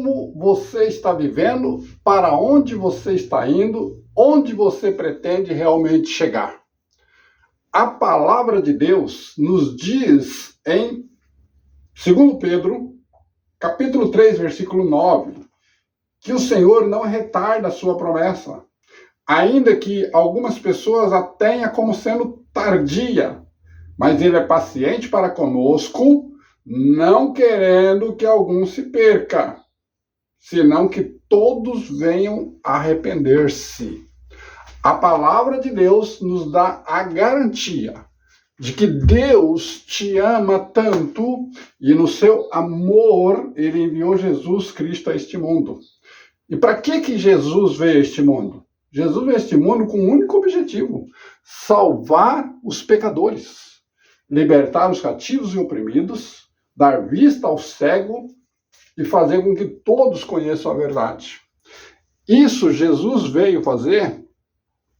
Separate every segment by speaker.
Speaker 1: como você está vivendo, para onde você está indo, onde você pretende realmente chegar. A palavra de Deus nos diz em 2 Pedro, capítulo 3, versículo 9, que o Senhor não retarda a sua promessa, ainda que algumas pessoas a tenham como sendo tardia, mas ele é paciente para conosco, não querendo que algum se perca, senão que todos venham a arrepender-se. A palavra de Deus nos dá a garantia de que Deus te ama tanto e no seu amor ele enviou Jesus Cristo a este mundo. E para que Jesus veio a este mundo? Jesus veio a este mundo com um único objetivo: salvar os pecadores, libertar os cativos e oprimidos, dar vista ao cego e fazer com que todos conheçam a verdade. Isso Jesus veio fazer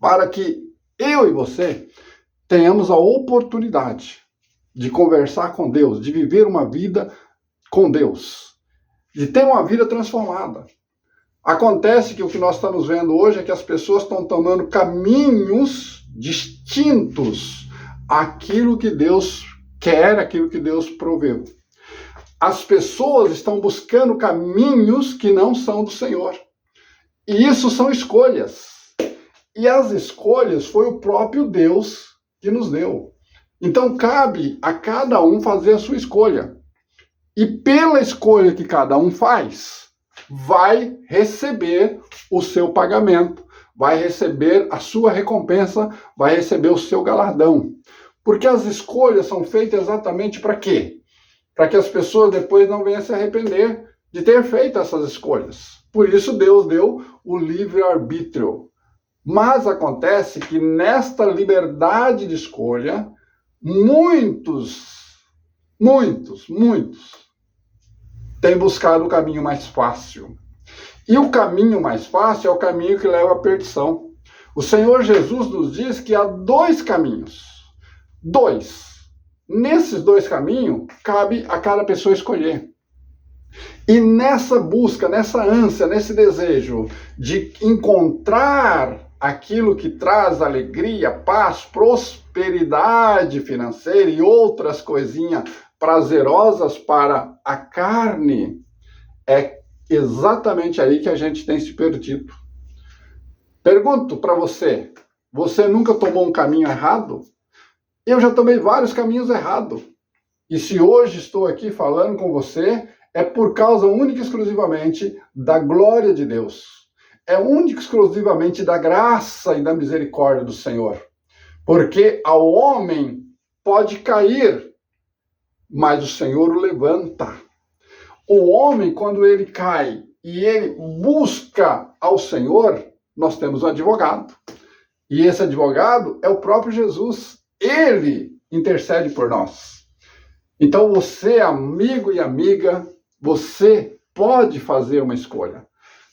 Speaker 1: para que eu e você tenhamos a oportunidade de conversar com Deus, de viver uma vida com Deus, de ter uma vida transformada. Acontece que o que nós estamos vendo hoje é que as pessoas estão tomando caminhos distintos àquilo que Deus quer, aquilo que Deus proveu. As pessoas estão buscando caminhos que não são do Senhor. E isso são escolhas. E as escolhas foi o próprio Deus que nos deu. Então cabe a cada um fazer a sua escolha. E pela escolha que cada um faz, vai receber o seu pagamento, vai receber a sua recompensa, vai receber o seu galardão. Porque as escolhas são feitas exatamente para quê? Para que as pessoas depois não venham se arrepender de ter feito essas escolhas. Por isso Deus deu o livre-arbítrio. Mas acontece que nesta liberdade de escolha, muitos têm buscado o caminho mais fácil. E o caminho mais fácil é o caminho que leva à perdição. O Senhor Jesus nos diz que há dois caminhos. Nesses dois caminhos, cabe a cada pessoa escolher. E nessa busca, nessa ânsia, nesse desejo de encontrar aquilo que traz alegria, paz, prosperidade financeira e outras coisinhas prazerosas para a carne, é exatamente aí que a gente tem se perdido. Pergunto para você, você nunca tomou um caminho errado? Eu já tomei vários caminhos errados. E se hoje estou aqui falando com você, é por causa única e exclusivamente da glória de Deus. É única e exclusivamente da graça e da misericórdia do Senhor. Porque ao homem pode cair, mas o Senhor o levanta. O homem, quando ele cai e ele busca ao Senhor, nós temos um advogado. E esse advogado é o próprio Jesus. Ele intercede por nós. Então você, amigo e amiga, você pode fazer uma escolha.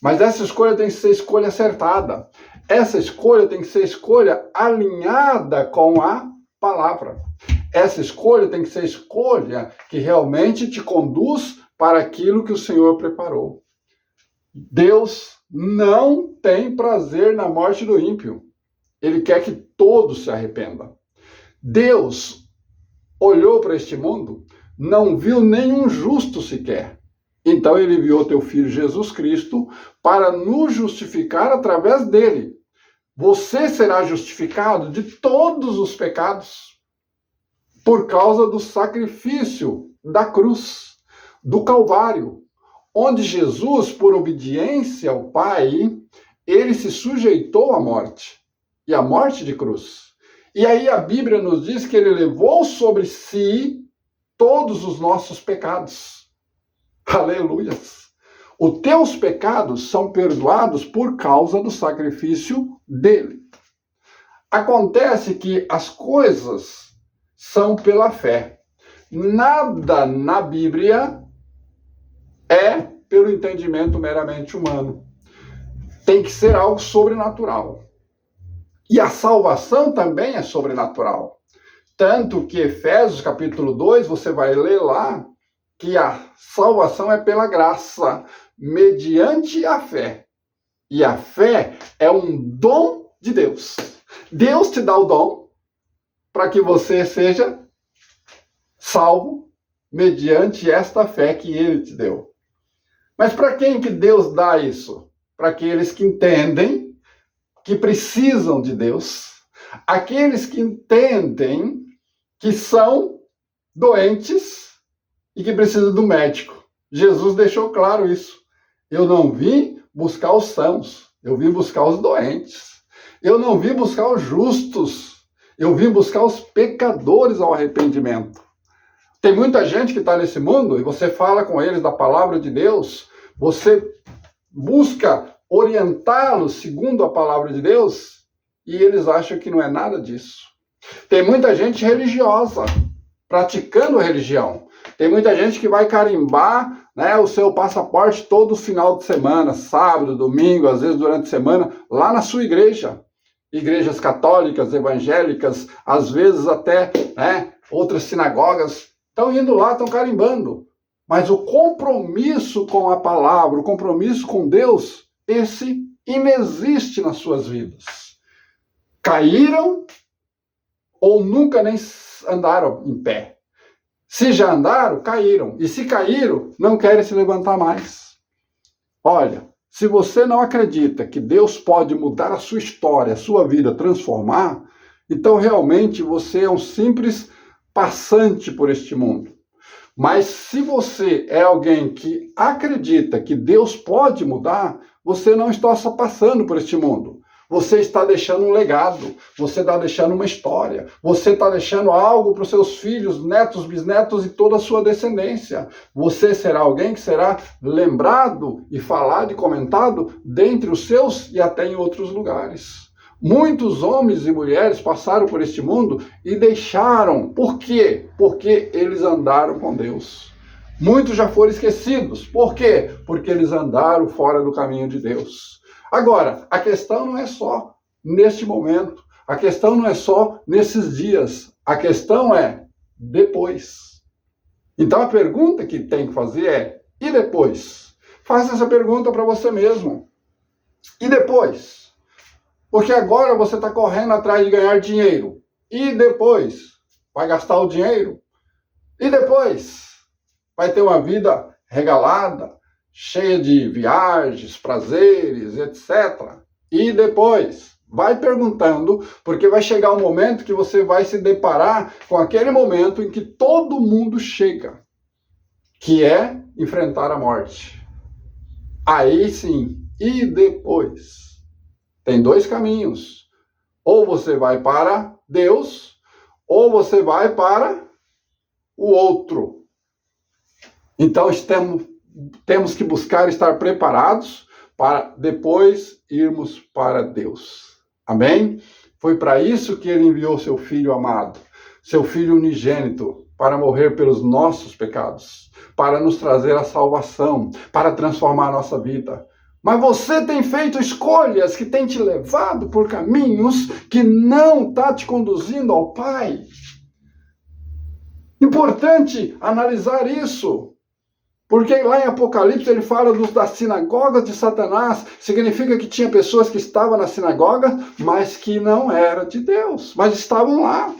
Speaker 1: Mas essa escolha tem que ser escolha acertada. Essa escolha tem que ser escolha alinhada com a palavra. Essa escolha tem que ser escolha que realmente te conduz para aquilo que o Senhor preparou. Deus não tem prazer na morte do ímpio. Ele quer que todos se arrependam. Deus olhou para este mundo, não viu nenhum justo sequer. Então ele enviou teu Filho Jesus Cristo para nos justificar através dele. Você será justificado de todos os pecados por causa do sacrifício da cruz, do Calvário, onde Jesus, por obediência ao Pai, ele se sujeitou à morte, e à morte de cruz. E aí a Bíblia nos diz que ele levou sobre si todos os nossos pecados. Aleluias! Os teus pecados são perdoados por causa do sacrifício dele. Acontece que as coisas são pela fé. Nada na Bíblia é pelo entendimento meramente humano. Tem que ser algo sobrenatural. E a salvação também é sobrenatural. Tanto que Efésios capítulo 2, você vai ler lá, que a salvação é pela graça, mediante a fé. E a fé é um dom de Deus. Deus te dá o dom para que você seja salvo mediante esta fé que Ele te deu. Mas para quem que Deus dá isso? Para aqueles que entendem que precisam de Deus, aqueles que entendem que são doentes e que precisam do médico. Jesus deixou claro isso. Eu não vim buscar os sãos, eu vim buscar os doentes. Eu não vim buscar os justos, eu vim buscar os pecadores ao arrependimento. Tem muita gente que está nesse mundo e você fala com eles da palavra de Deus, você busca orientá-los segundo a palavra de Deus e eles acham que não é nada disso. Tem muita gente religiosa, praticando religião. Tem muita gente que vai carimbar, né, o seu passaporte todo final de semana, sábado, domingo, às vezes durante a semana, lá na sua igreja. Igrejas católicas, evangélicas, às vezes até, né, outras sinagogas, estão indo lá, estão carimbando. Mas o compromisso com a palavra, o compromisso com Deus, esse inexiste nas suas vidas. Caíram ou nunca nem andaram em pé. Se já andaram, caíram. E se caíram, não querem se levantar mais. Olha, se você não acredita que Deus pode mudar a sua história, a sua vida, transformar, então realmente você é um simples passante por este mundo. Mas se você é alguém que acredita que Deus pode mudar, você não está só passando por este mundo. Você está deixando um legado, você está deixando uma história, você está deixando algo para os seus filhos, netos, bisnetos e toda a sua descendência. Você será alguém que será lembrado e falado e comentado dentre os seus e até em outros lugares. Muitos homens e mulheres passaram por este mundo e deixaram. Por quê? Porque eles andaram com Deus. Muitos já foram esquecidos. Por quê? Porque eles andaram fora do caminho de Deus. Agora, a questão não é só neste momento. A questão não é só nesses dias. A questão é depois. Então a pergunta que tem que fazer é: e depois? Faça essa pergunta para você mesmo. E depois? Porque agora você está correndo atrás de ganhar dinheiro. E depois? Vai gastar o dinheiro? E depois? Vai ter uma vida regalada, cheia de viagens, prazeres, etc. E depois? Vai perguntando, porque vai chegar um momento que você vai se deparar com aquele momento em que todo mundo chega, que é enfrentar a morte. Aí sim, e depois? Tem dois caminhos. Ou você vai para Deus, ou você vai para o outro. Então temos que buscar estar preparados para depois irmos para Deus. Amém? Foi para isso que Ele enviou seu Filho amado, seu Filho unigênito, para morrer pelos nossos pecados, para nos trazer a salvação, para transformar a nossa vida. Mas você tem feito escolhas que têm te levado por caminhos que não estão te conduzindo ao Pai. Importante analisar isso. Porque lá em Apocalipse ele fala das sinagogas de Satanás. Significa que tinha pessoas que estavam na sinagoga, mas que não eram de Deus, mas estavam lá.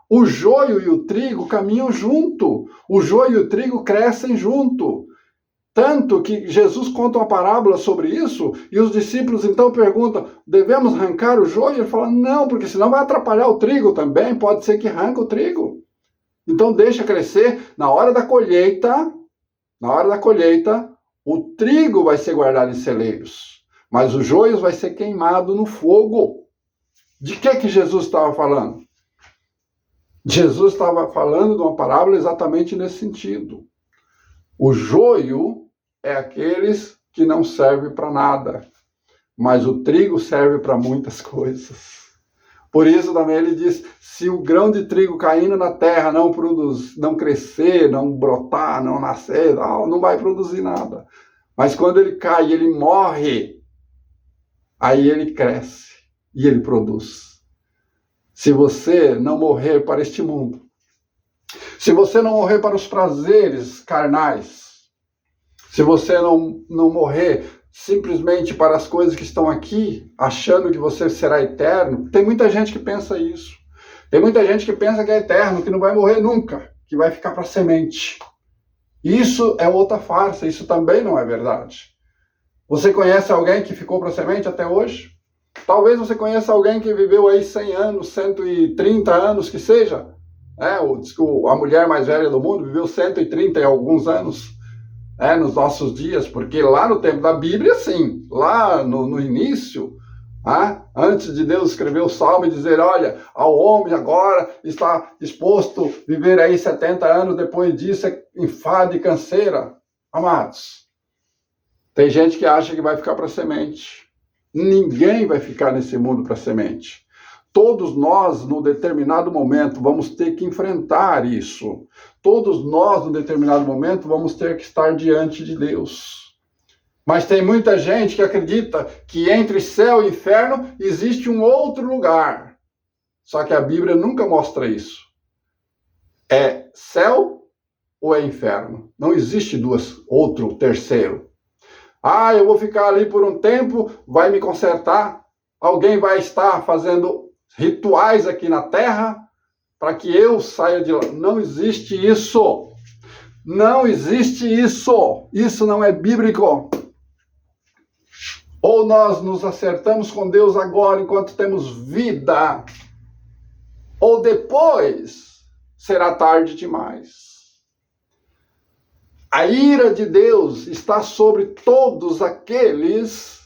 Speaker 1: O joio e o trigo caminham junto. O joio e o trigo crescem junto. Tanto que Jesus conta uma parábola sobre isso, e os discípulos então perguntam: devemos arrancar o joio? Ele fala: não, porque senão vai atrapalhar o trigo também, pode ser que arranque o trigo. Então deixa crescer. Na hora da colheita, o trigo vai ser guardado em celeiros, mas o joio vai ser queimado no fogo. De que Jesus estava falando? Jesus estava falando de uma parábola exatamente nesse sentido. O joio é aqueles que não servem para nada, mas o trigo serve para muitas coisas. Por isso também ele diz: se o grão de trigo caindo na terra não crescer, não brotar, não nascer, não vai produzir nada. Mas quando ele cai, ele morre, aí ele cresce e ele produz. Se você não morrer para este mundo, se você não morrer para os prazeres carnais, Se você não morrer simplesmente para as coisas que estão aqui, achando que você será eterno, tem muita gente que pensa isso. Tem muita gente que pensa que é eterno, que não vai morrer nunca, que vai ficar para semente. Isso é outra farsa, isso também não é verdade. Você conhece alguém que ficou para semente até hoje? Talvez você conheça alguém que viveu aí 100 anos, 130 anos, que seja. Diz que a mulher mais velha do mundo viveu 130 e alguns anos, nos nossos dias, porque lá no tempo da Bíblia, sim, lá no início, antes de Deus escrever o Salmo e dizer, olha, ao homem agora está disposto a viver aí 70 anos, depois disso é enfado e canseira. Amados, tem gente que acha que vai ficar para semente. Ninguém vai ficar nesse mundo para semente. Todos nós, num determinado momento, vamos ter que enfrentar isso. Todos nós, num determinado momento, vamos ter que estar diante de Deus. Mas tem muita gente que acredita que entre céu e inferno existe um outro lugar. Só que a Bíblia nunca mostra isso. É céu ou é inferno? Não existe outro, terceiro. Eu vou ficar ali por um tempo, vai me consertar. Alguém vai estar fazendo rituais aqui na terra para que eu saia de lá. Não existe isso. Não existe isso. Isso não é bíblico. Ou nós nos acertamos com Deus agora, enquanto temos vida, ou depois será tarde demais. A ira de Deus está sobre todos aqueles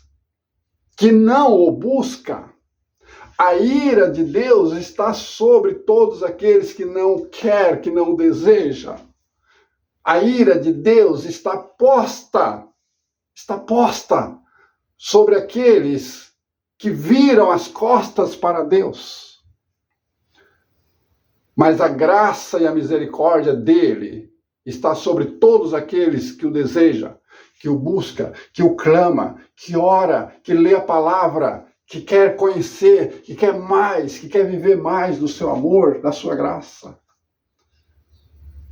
Speaker 1: que não o buscam. A ira de Deus está sobre todos aqueles que não quer, que não deseja. A ira de Deus está posta sobre aqueles que viram as costas para Deus. Mas a graça e a misericórdia dele está sobre todos aqueles que o desejam, que o busca, que o clama, que ora, que lê a palavra, que quer conhecer, que quer mais, que quer viver mais do seu amor, da sua graça.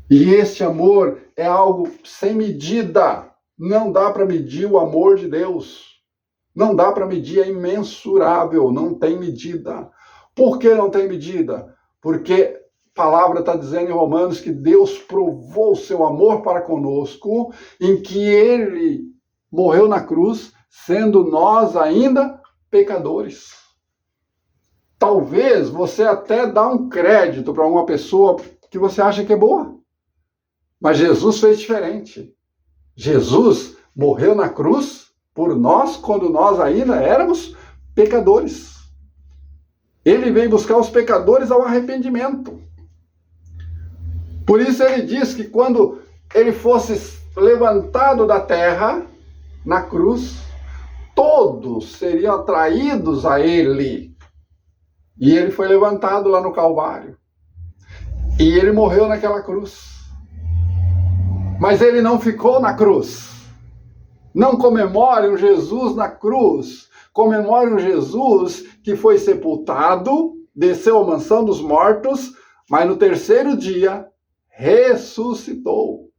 Speaker 1: E esse amor é algo sem medida. Não dá para medir o amor de Deus. Não dá para medir, é imensurável, não tem medida. Por que não tem medida? Porque a palavra está dizendo em Romanos que Deus provou o seu amor para conosco, em que ele morreu na cruz, sendo nós ainda pecadores. Talvez você até dá um crédito para uma pessoa que você acha que é boa. Mas Jesus fez diferente. Jesus morreu na cruz por nós quando nós ainda éramos pecadores. Ele veio buscar os pecadores ao arrependimento. Por isso ele diz que quando ele fosse levantado da terra, na cruz, todos seriam atraídos a ele. E ele foi levantado lá no Calvário. E ele morreu naquela cruz. Mas ele não ficou na cruz. Não comemore um Jesus na cruz. Comemore um Jesus que foi sepultado, desceu à mansão dos mortos, mas no terceiro dia ressuscitou.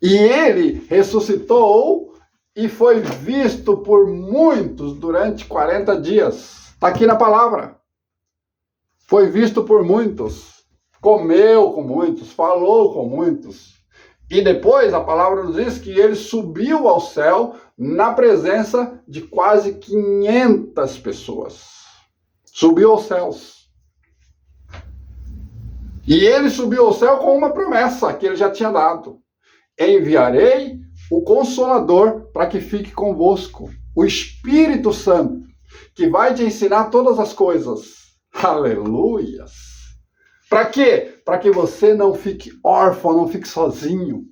Speaker 1: E ele ressuscitou e foi visto por muitos durante 40 dias. Está aqui na palavra. Foi visto por muitos. Comeu com muitos, falou com muitos. E depois a palavra nos diz que ele subiu ao céu na presença de quase 500 pessoas. Subiu aos céus. E ele subiu ao céu com uma promessa que ele já tinha dado. Enviarei o Consolador para que fique convosco. O Espírito Santo, que vai te ensinar todas as coisas. Aleluias! Para quê? Para que você não fique órfão, não fique sozinho.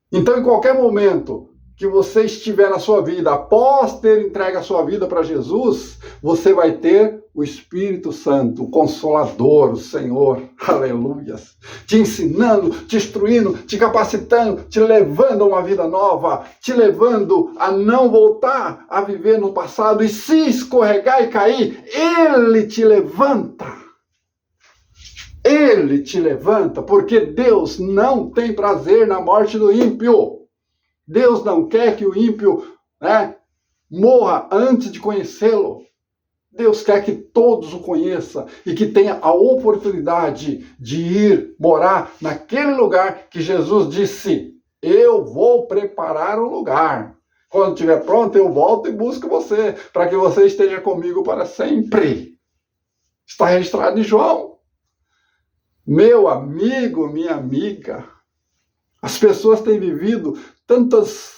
Speaker 1: Então, em qualquer momento que você estiver na sua vida, após ter entregue a sua vida para Jesus, você vai ter o Espírito Santo, o Consolador, o Senhor, aleluias, te ensinando, te instruindo, te capacitando, te levando a uma vida nova, te levando a não voltar a viver no passado, e se escorregar e cair, Ele te levanta. Ele te levanta, porque Deus não tem prazer na morte do ímpio. Deus não quer que o ímpio, né, morra antes de conhecê-lo. Deus quer que todos o conheçam e que tenha a oportunidade de ir morar naquele lugar que Jesus disse: eu vou preparar um lugar. Quando estiver pronto, eu volto e busco você, para que você esteja comigo para sempre. Está registrado em João. Meu amigo, minha amiga, as pessoas têm vivido tantas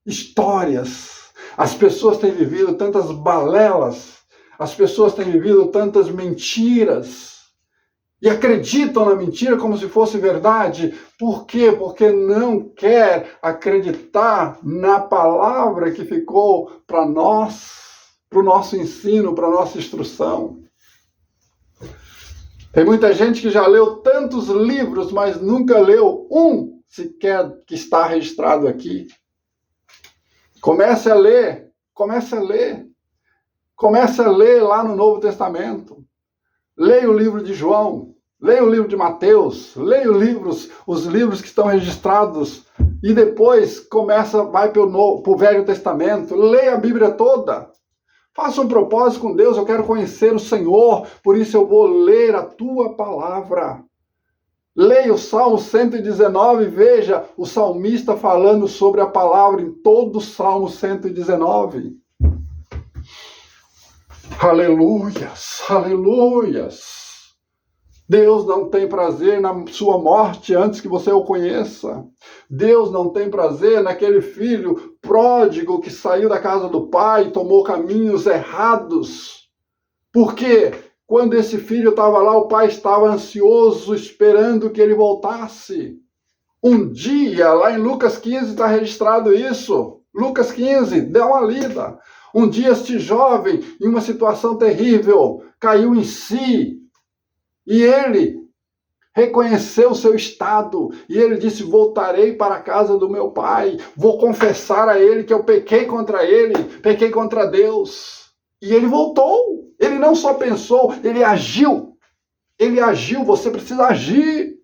Speaker 1: histórias, as pessoas têm vivido tantas balelas, as pessoas têm vivido tantas mentiras e acreditam na mentira como se fosse verdade. Por quê? Porque não quer acreditar na palavra que ficou para nós, para o nosso ensino, para a nossa instrução. Tem muita gente que já leu tantos livros, mas nunca leu um sequer que está registrado aqui. Comece a ler, comece a ler. Comece a ler lá no Novo Testamento. Leia o livro de João, leia o livro de Mateus, leia os livros que estão registrados e depois vai para o Velho Testamento, leia a Bíblia toda. Faça um propósito com Deus, eu quero conhecer o Senhor, por isso eu vou ler a tua palavra. Leia o Salmo 119, veja o salmista falando sobre a palavra em todo o Salmo 119. Aleluias, aleluias. Deus não tem prazer na sua morte antes que você o conheça. Deus não tem prazer naquele filho pródigo que saiu da casa do pai e tomou caminhos errados. Por quê? Quando esse filho estava lá, o pai estava ansioso, esperando que ele voltasse. Um dia, lá em Lucas 15 está registrado isso. Lucas 15, dê uma lida. Um dia este jovem, em uma situação terrível, caiu em si. E ele reconheceu o seu estado. E ele disse: voltarei para a casa do meu pai. Vou confessar a ele que eu pequei contra ele, pequei contra Deus. E ele voltou. Ele não só pensou, ele agiu. Ele agiu, você precisa agir.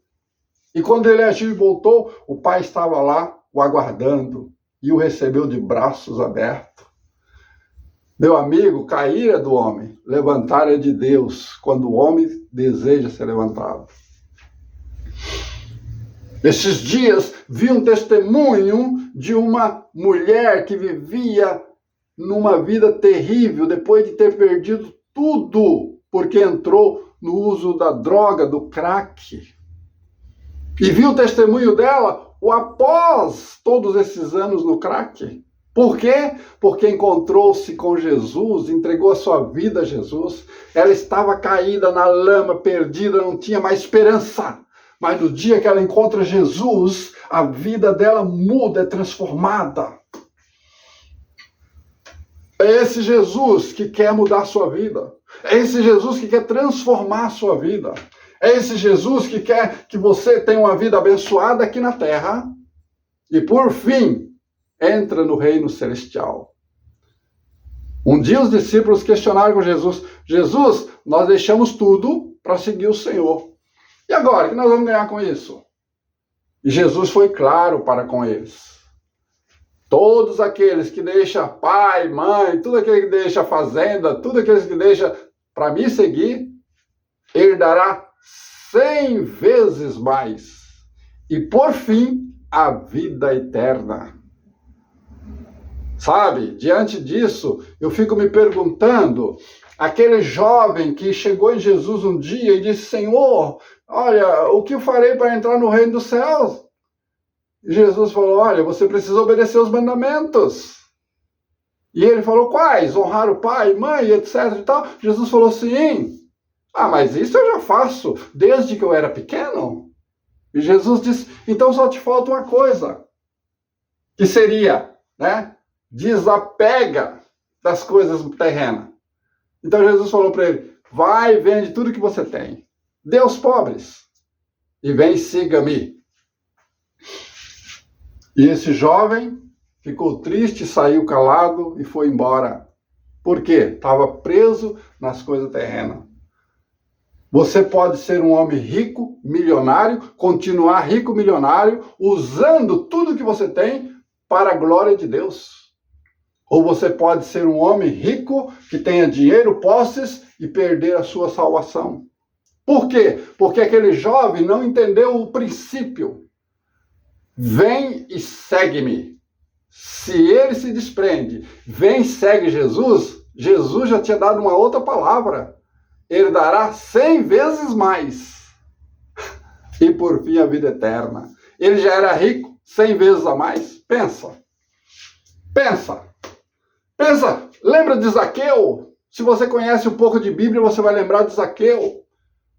Speaker 1: E quando ele agiu e voltou, o pai estava lá o aguardando e o recebeu de braços abertos. Meu amigo, cair é do homem, levantar é de Deus, quando o homem deseja ser levantado. Esses dias vi um testemunho de uma mulher que vivia numa vida terrível depois de ter perdido tudo, porque entrou no uso da droga, do crack. E vi o testemunho dela após todos esses anos no crack. Por quê? Porque encontrou-se com Jesus, entregou a sua vida a Jesus. Ela estava caída na lama, perdida, não tinha mais esperança. Mas no dia que ela encontra Jesus, a vida dela muda, é transformada. É esse Jesus que quer mudar a sua vida. É esse Jesus que quer transformar a sua vida. É esse Jesus que quer que você tenha uma vida abençoada aqui na terra. E por fim, entra no reino celestial. Um dia os discípulos questionaram com Jesus: Jesus, nós deixamos tudo para seguir o Senhor. E agora, o que nós vamos ganhar com isso? E Jesus foi claro para com eles. Todos aqueles que deixam pai, mãe, tudo aquele que deixa fazenda, tudo aqueles que deixa para me seguir, herdará 100 vezes mais. E por fim, a vida eterna. Sabe, diante disso, eu fico me perguntando, aquele jovem que chegou em Jesus um dia e disse: Senhor, olha, o que eu farei para entrar no reino dos céus? E Jesus falou: olha, você precisa obedecer os mandamentos. E ele falou: quais? Honrar o pai, mãe, etc. e tal. Jesus falou: sim. Ah, mas isso eu já faço desde que eu era pequeno. E Jesus disse: então só te falta uma coisa, que seria, né? Desapega das coisas terrenas. Então Jesus falou para ele: vai e vende tudo que você tem, dê aos pobres e vem e siga-me. E esse jovem ficou triste, saiu calado e foi embora. Por quê? Estava preso nas coisas terrenas. Você pode ser um homem rico, milionário, continuar rico, milionário, usando tudo que você tem, para a glória de Deus. Ou você pode ser um homem rico que tenha dinheiro, posses e perder a sua salvação. Por quê? Porque aquele jovem não entendeu o princípio. Vem e segue-me. Se ele se desprende, vem e segue Jesus, Jesus já tinha dado uma outra palavra. Ele dará 100 vezes mais. E por fim a vida eterna. Ele já era rico, 100 vezes a mais. Pensa. Lembra de Zaqueu? Se você conhece um pouco de Bíblia, você vai lembrar de Zaqueu.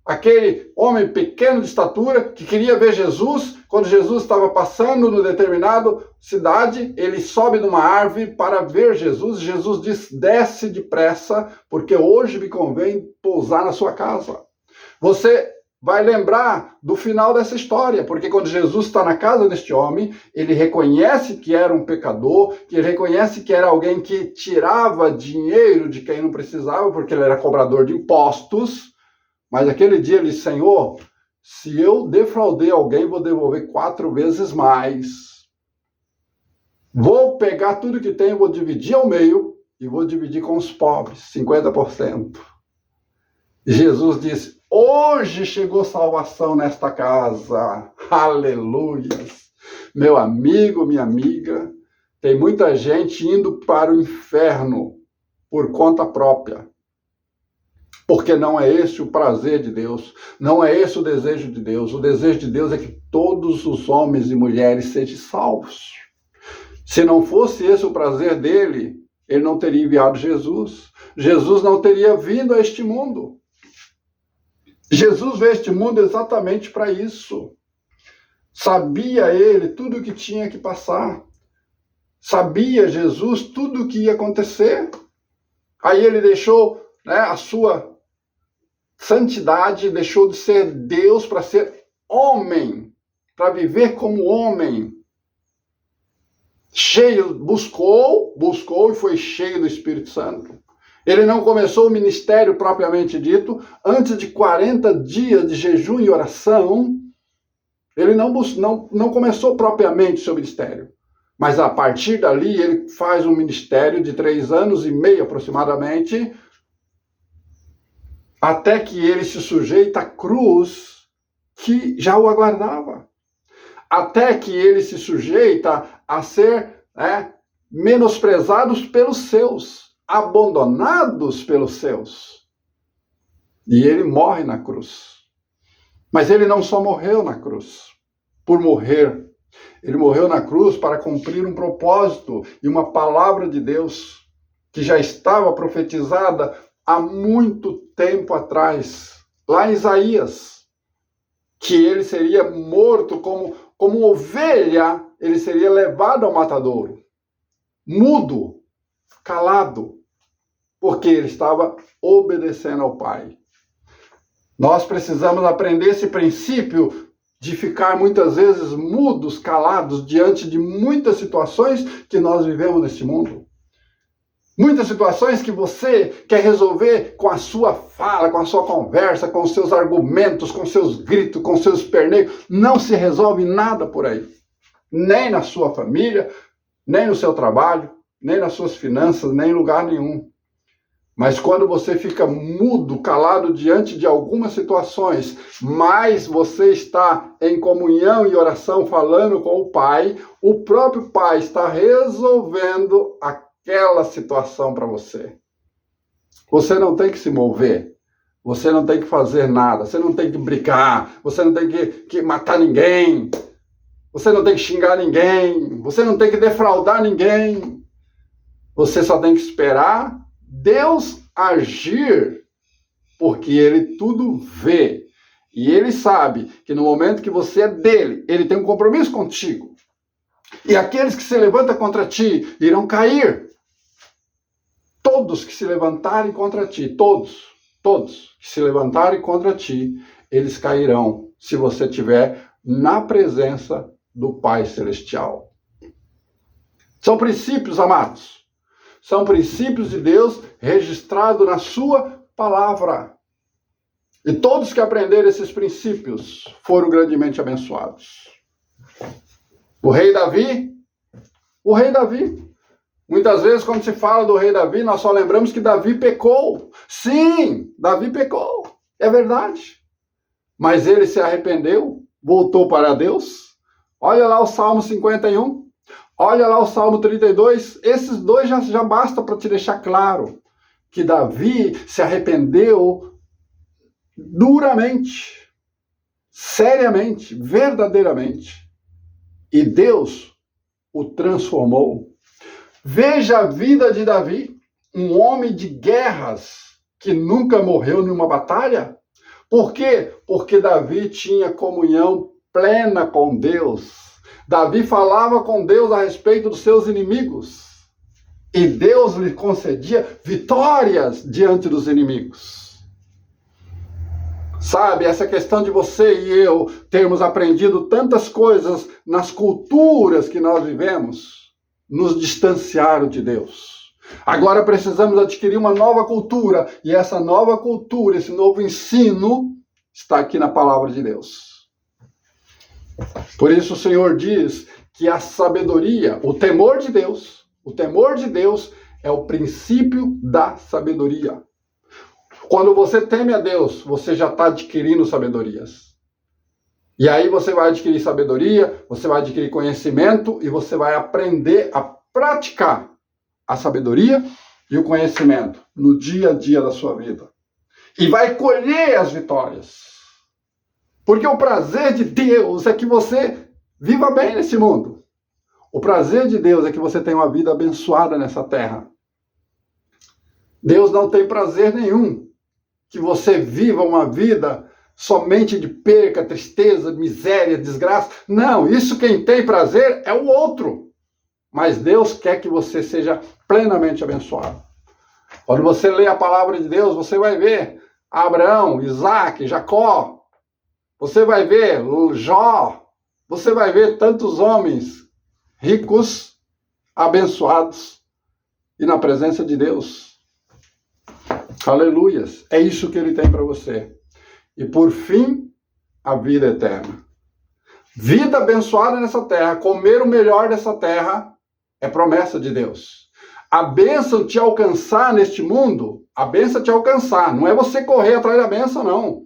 Speaker 1: Aquele homem pequeno de estatura que queria ver Jesus. Quando Jesus estava passando numa determinada cidade, ele sobe numa árvore para ver Jesus. Jesus diz, desce depressa, porque hoje me convém pousar na sua casa. Você vai lembrar do final dessa história, porque quando Jesus está na casa deste homem, ele reconhece que era um pecador, que ele reconhece que era alguém que tirava dinheiro de quem não precisava, porque ele era cobrador de impostos. Mas aquele dia ele disse, Senhor, se eu defraudei alguém, vou devolver 4 vezes mais. Vou pegar tudo que tenho, vou dividir ao meio e vou dividir com os pobres, 50%. E Jesus disse, hoje chegou salvação nesta casa. Aleluias. Meu amigo, minha amiga, tem muita gente indo para o inferno por conta própria. Porque não é esse o prazer de Deus, não é esse o desejo de Deus. O desejo de Deus é que todos os homens e mulheres sejam salvos. Se não fosse esse o prazer dele, ele não teria enviado Jesus. Jesus não teria vindo a este mundo. Jesus veio a este mundo exatamente para isso. Sabia ele tudo o que tinha que passar. Sabia Jesus tudo o que ia acontecer. Aí ele deixou, a sua santidade, deixou de ser Deus para ser homem, para viver como homem. Cheio, buscou e foi cheio do Espírito Santo. Ele não começou o ministério propriamente dito. Antes de 40 dias de jejum e oração, ele não começou propriamente seu ministério. Mas a partir dali, ele faz um ministério de 3 anos e meio aproximadamente, até que ele se sujeita à cruz que já o aguardava. Até que ele se sujeita a ser menosprezados pelos seus, abandonados pelos seus. E ele morre na cruz. Mas ele não só morreu na cruz por morrer. Ele morreu na cruz para cumprir um propósito e uma palavra de Deus que já estava profetizada há muito tempo atrás, lá em Isaías, que ele seria morto como ovelha, ele seria levado ao matadouro, mudo, calado, porque ele estava obedecendo ao Pai. Nós precisamos aprender esse princípio de ficar muitas vezes mudos, calados, diante de muitas situações que nós vivemos neste mundo. Muitas situações que você quer resolver com a sua fala, com a sua conversa, com os seus argumentos, com os seus gritos, com os seus perneios. Não se resolve nada por aí. Nem na sua família, nem no seu trabalho, nem nas suas finanças, nem em lugar nenhum. Mas quando você fica mudo, calado diante de algumas situações, mas você está em comunhão e oração falando com o Pai, o próprio Pai está resolvendo aquela situação para você. Você não tem que se mover, você não tem que fazer nada, você não tem que brigar, você não tem que matar ninguém, você não tem que xingar ninguém, você não tem que defraudar ninguém. Você só tem que esperar Deus agir, porque Ele tudo vê. E Ele sabe que no momento que você é dele, Ele tem um compromisso contigo. E aqueles que se levantam contra ti irão cair. Todos que se levantarem contra ti, todos que se levantarem contra ti, eles cairão, se você estiver na presença do Pai Celestial. São princípios, amados. São princípios de Deus registrados na sua palavra. E todos que aprenderam esses princípios foram grandemente abençoados. O rei Davi O rei Davi. Muitas vezes, quando se fala do rei Davi, nós só lembramos que Davi pecou. Sim, Davi pecou. É verdade. Mas ele se arrependeu, voltou para Deus. Olha lá o Salmo 51. Olha lá o Salmo 32. Esses dois já basta para te deixar claro que Davi se arrependeu duramente, seriamente, verdadeiramente. E Deus o transformou. Veja a vida de Davi, um homem de guerras que nunca morreu em uma batalha. Por quê? Porque Davi tinha comunhão plena com Deus. Davi falava com Deus a respeito dos seus inimigos. E Deus lhe concedia vitórias diante dos inimigos. Sabe, essa questão de você e eu termos aprendido tantas coisas nas culturas que nós vivemos, nos distanciaram de Deus. Agora precisamos adquirir uma nova cultura, e essa nova cultura, esse novo ensino, está aqui na palavra de Deus. Por isso o Senhor diz que a sabedoria, o temor de Deus é o princípio da sabedoria. Quando você teme a Deus, você já está adquirindo sabedorias. E aí você vai adquirir sabedoria, você vai adquirir conhecimento e você vai aprender a praticar a sabedoria e o conhecimento no dia a dia da sua vida. E vai colher as vitórias. Porque o prazer de Deus é que você viva bem nesse mundo. O prazer de Deus é que você tenha uma vida abençoada nessa terra. Deus não tem prazer nenhum que você viva uma vida somente de perca, tristeza, miséria, desgraça. Não, isso quem tem prazer é o outro. Mas Deus quer que você seja plenamente abençoado. Quando você lê a palavra de Deus, você vai ver Abraão, Isaac, Jacó. Você vai ver Jó. Você vai ver tantos homens ricos, abençoados e na presença de Deus. Aleluias. É isso que ele tem para você. E por fim, a vida eterna. Vida abençoada nessa terra, comer o melhor dessa terra, é promessa de Deus. A bênção te alcançar neste mundo, a bênção te alcançar. Não é você correr atrás da bênção, não.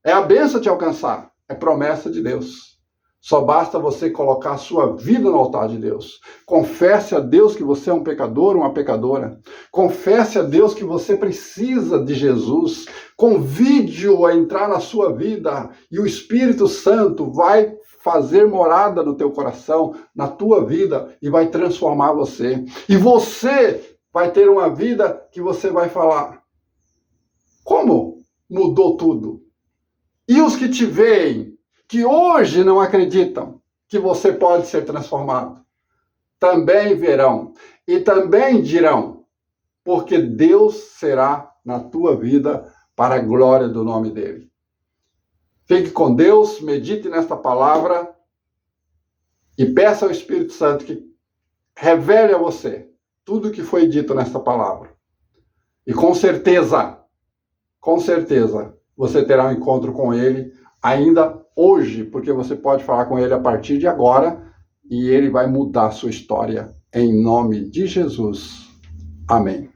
Speaker 1: É a bênção te alcançar. É promessa de Deus. Só basta você colocar a sua vida no altar de Deus. Confesse a Deus que você é um pecador, uma pecadora. Confesse a Deus que você precisa de Jesus. Convide-o a entrar na sua vida e o Espírito Santo vai fazer morada no teu coração, na tua vida e vai transformar você. E você vai ter uma vida que você vai falar: como mudou tudo? E os que te veem, que hoje não acreditam que você pode ser transformado, também verão e também dirão, porque Deus será na tua vida para a glória do nome dele. Fique com Deus, medite nesta palavra e peça ao Espírito Santo que revele a você tudo o que foi dito nesta palavra. E com certeza, você terá um encontro com ele ainda hoje, porque você pode falar com ele a partir de agora e ele vai mudar a sua história em nome de Jesus. Amém.